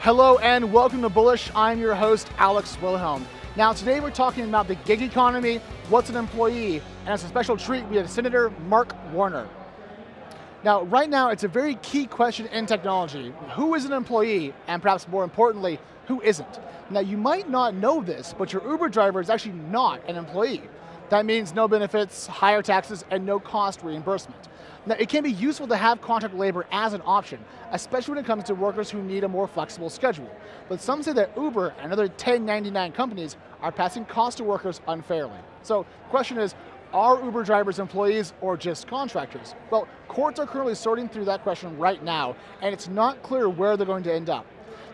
Hello and welcome to Bullish. I'm your host, Alex Wilhelm. Now today we're talking about the gig economy, what's an employee, and as a special treat we have Senator Mark Warner. Now right now it's a very key question in technology. Who is an employee, and perhaps more importantly, who isn't? Now you might not know this, but your Uber driver is actually not an employee. That means no benefits, higher taxes, and no cost reimbursement. Now, it can be useful to have contract labor as an option, especially when it comes to workers who need a more flexible schedule. But some say that Uber and other 1099 companies are passing costs to workers unfairly. So the question is, are Uber drivers employees or just contractors? Well, courts are currently sorting through that question right now, and it's not clear where they're going to end up.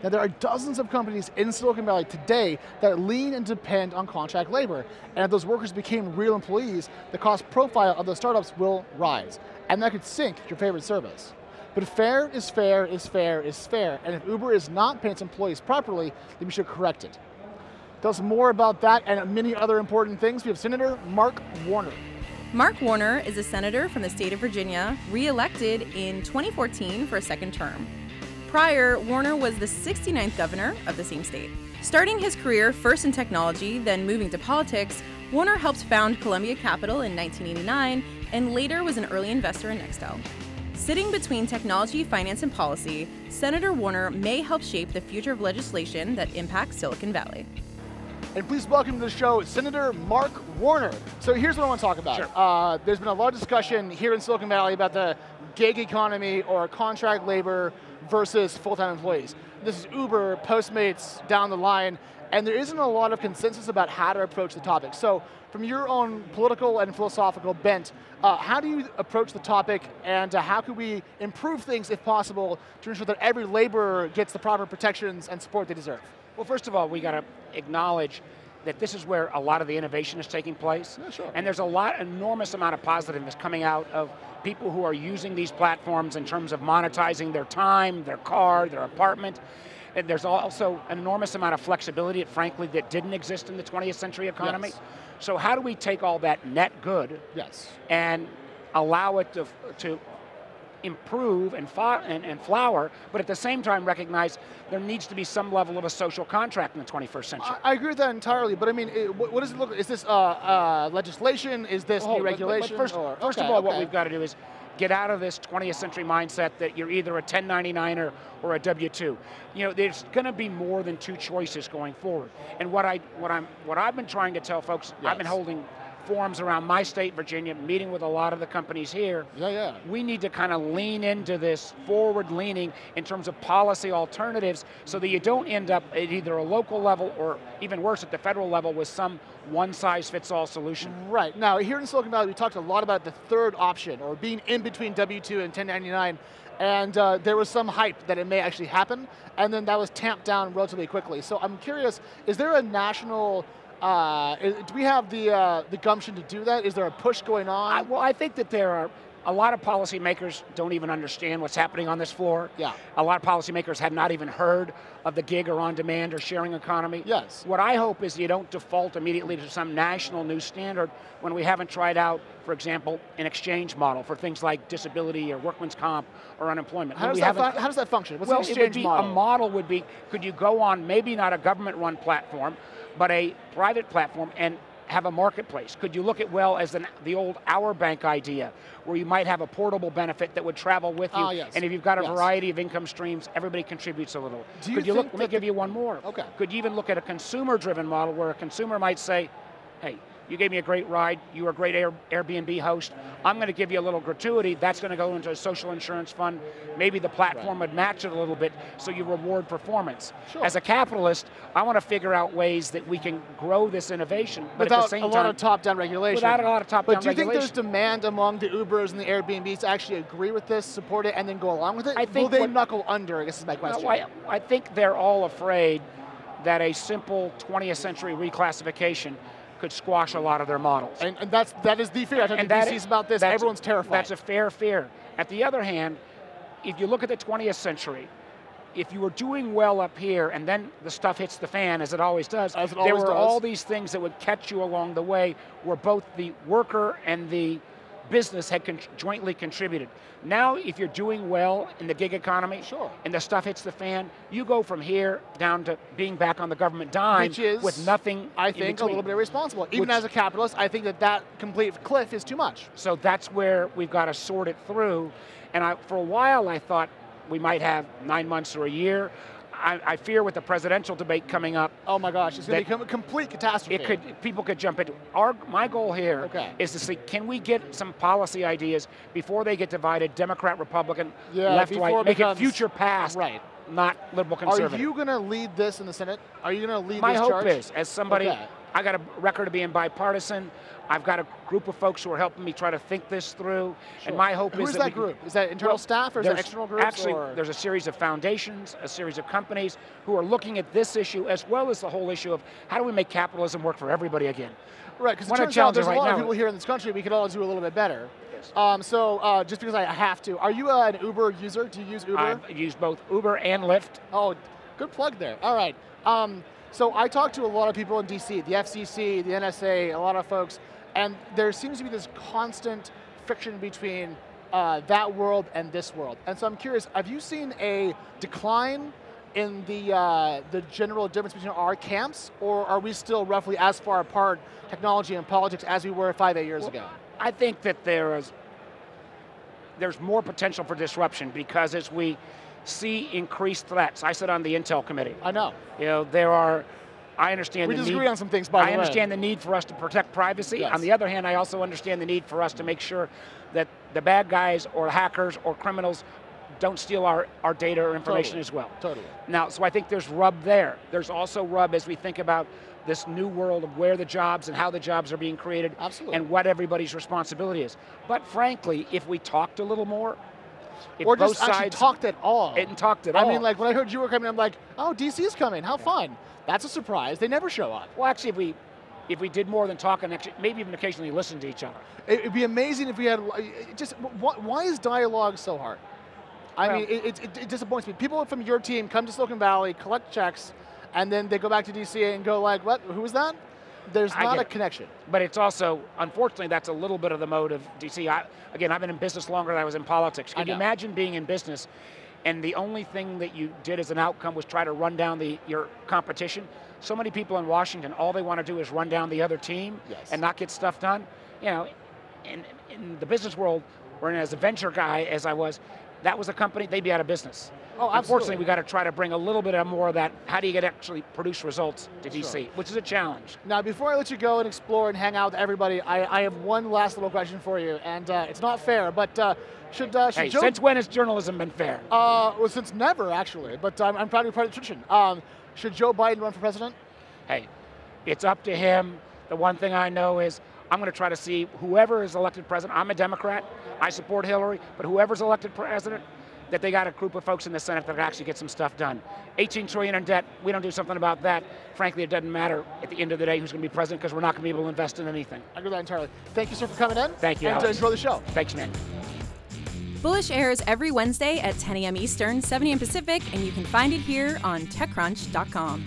Now there are dozens of companies in Silicon Valley today that lean and depend on contract labor, and if those workers became real employees, the cost profile of the startups will rise, and that could sink your favorite service. But fair is fair is fair is fair, and if Uber is not paying its employees properly, then we should correct it. Tell us more about that and many other important things. We have Senator Mark Warner. Mark Warner is a senator from the state of Virginia, re-elected in 2014 for a second term. Prior, Warner was the 69th governor of the same state. Starting his career first in technology, then moving to politics, Warner helped found Columbia Capital in 1989 and later was an early investor in Nextel. Sitting between technology, finance, and policy, Senator Warner may help shape the future of legislation that impacts Silicon Valley. And please welcome to the show, Senator Mark Warner. So here's what I want to talk about. Sure. There's been a lot of discussion here in Silicon Valley about the gig economy or contract labor versus full-time employees. This is Uber, Postmates, down the line, and there isn't a lot of consensus about how to approach the topic. So from your own political and philosophical bent, how do you approach the topic, and how can we improve things, if possible, to ensure that every laborer gets the proper protections and support they deserve? Well, first of all, we got to acknowledge that this is where a lot of the innovation is taking place. Yeah, sure. And there's enormous amount of positiveness coming out of people who are using these platforms in terms of monetizing their time, their car, their apartment. And there's also an enormous amount of flexibility, frankly, that didn't exist in the 20th century economy. Yes. So how do we take all that net good and allow it to improve and flower, but at the same time recognize there needs to be some level of a social contract in the 21st century. I agree with that entirely, but I mean, what does it look like? Is this legislation? Is this new regulation? First of all, what we've got to do is get out of this 20th century mindset that you're either a 1099er or a W-2. You know, there's going to be more than two choices going forward. And what I've been trying to tell folks, I've been holding forums around my state, Virginia, meeting with a lot of the companies here. We need to kind of lean into this forward leaning in terms of policy alternatives so that you don't end up at either a local level or even worse at the federal level with some one-size-fits-all solution. Right, now here in Silicon Valley we talked a lot about the third option, or being in between W-2 and 1099, and there was some hype that it may actually happen, and then that was tamped down relatively quickly. So I'm curious, is there a national do we have the gumption to do that? Is there a push going on? Well, I think that there are a lot of policymakers don't even understand what's happening on this floor. Yeah. A lot of policymakers have not even heard of the gig or on-demand or sharing economy. Yes. What I hope is you don't default immediately to some national new standard when we haven't tried out, for example, an exchange model for things like disability or workman's comp or unemployment. How does that function? What's well, an exchange model? A model would be, could you go on maybe not a government-run platform, but a private platform and have a marketplace? Could you look at, well, as the old hour bank idea, where you might have a portable benefit that would travel with you, and if you've got a variety of income streams, everybody contributes a little. Let me give you one more. Okay. Could you even look at a consumer-driven model where a consumer might say, hey, you gave me a great ride, you were a great Airbnb host, I'm going to give you a little gratuity, that's going to go into a social insurance fund, maybe the platform would match it a little bit so you reward performance. Sure. As a capitalist, I want to figure out ways that we can grow this innovation, but without at the same time, a lot of top-down regulation. Without a lot of top-down regulation. But do you think there's demand among the Ubers and the Airbnbs to actually agree with this, support it, and then go along with it? Will they knuckle under, I guess is my question. I think they're all afraid that a simple 20th century reclassification could squash a lot of their models. And that is the fear. I talk to VCs about this, everyone's terrified. That's a fair fear. At the other hand, if you look at the 20th century, if you were doing well up here and then the stuff hits the fan, as it always does, there were all these things that would catch you along the way where both the worker and the business had jointly contributed. Now, if you're doing well in the gig economy, sure, and the stuff hits the fan, you go from here down to being back on the government dime, which is, with nothing I think, a little bit irresponsible. Even as a capitalist, I think that complete cliff is too much. So that's where we've got to sort it through. And for a while, I thought we might have 9 months or a year. I fear with the presidential debate coming up. Oh my gosh, it's going to become a complete catastrophe. People could jump into. My goal here is to see, can we get some policy ideas before they get divided, Democrat, Republican, left, right, make it future past, not liberal conservative. Are you going to lead this in the Senate? Are you going to lead this charge? My hope is, as somebody, I got a record of being bipartisan. I've got a group of folks who are helping me try to think this through, and my hope is that that group? Is that internal staff or is that external groups? Actually, there's a series of foundations, a series of companies who are looking at this issue as well as the whole issue of how do we make capitalism work for everybody again. Right, because it turns out there's a lot of people here in this country we could all do a little bit better. Yes. Just because I have to, are you an Uber user? Do you use Uber? I've used both Uber and Lyft. Oh, good plug there. All right. So I talked to a lot of people in DC, the FCC, the NSA, a lot of folks, and there seems to be this constant friction between that world and this world. And so I'm curious, have you seen a decline in the general difference between our camps, or are we still roughly as far apart, technology and politics, as we were 5-8 years ago? I think that there's more potential for disruption because as we see increased threats. I sit on the Intel committee. I know. You know, I understand the need. We disagree on some things, by the way. I understand the need for us to protect privacy. Yes. On the other hand, I also understand the need for us to make sure that the bad guys or hackers or criminals don't steal our data or information as well. Totally. Now, so I think there's rub there. There's also rub as we think about this new world of where the jobs and how the jobs are being created. Absolutely. And what everybody's responsibility is. But frankly, if we talked a little more, or just actually talked at all. I mean, like when I heard you were coming, I'm like, oh, DC's coming, how fun. That's a surprise, they never show up. Well, actually, if we did more than talk and actually, maybe even occasionally listen to each other. It'd be amazing if we had, why is dialogue so hard? I mean, it disappoints me. People from your team come to Silicon Valley, collect checks, and then they go back to DC and go like, what, who was that? There's not a connection. But it's also, unfortunately, that's a little bit of the mode of DC. Again, I've been in business longer than I was in politics. Can you imagine being in business and the only thing that you did as an outcome was try to run down your competition? So many people in Washington, all they want to do is run down the other team and not get stuff done. You know, in the business world, or as a venture guy as I was, that was a company, they'd be out of business. Oh, absolutely. Unfortunately, we got to try to bring a little bit more of that, how do you actually produce results to DC, which is a challenge. Now, before I let you go and explore and hang out with everybody, I have one last little question for you, and it's not fair, but should Joe... Since when has journalism been fair? Well, since never, actually, but I'm proud to be part of the tradition. Should Joe Biden run for president? Hey, it's up to him. The one thing I know is I'm going to try to see whoever is elected president. I'm a Democrat. I support Hillary, but whoever's elected president, that they got a group of folks in the Senate that can actually get some stuff done. $18 trillion in debt, we don't do something about that. Frankly, it doesn't matter at the end of the day who's going to be president because we're not going to be able to invest in anything. I agree with that entirely. Thank you, sir, for coming in. Thank you, and Alex. enjoy the show. Thanks, man. Bullish airs every Wednesday at 10 a.m. Eastern, 7 a.m. Pacific, and you can find it here on TechCrunch.com.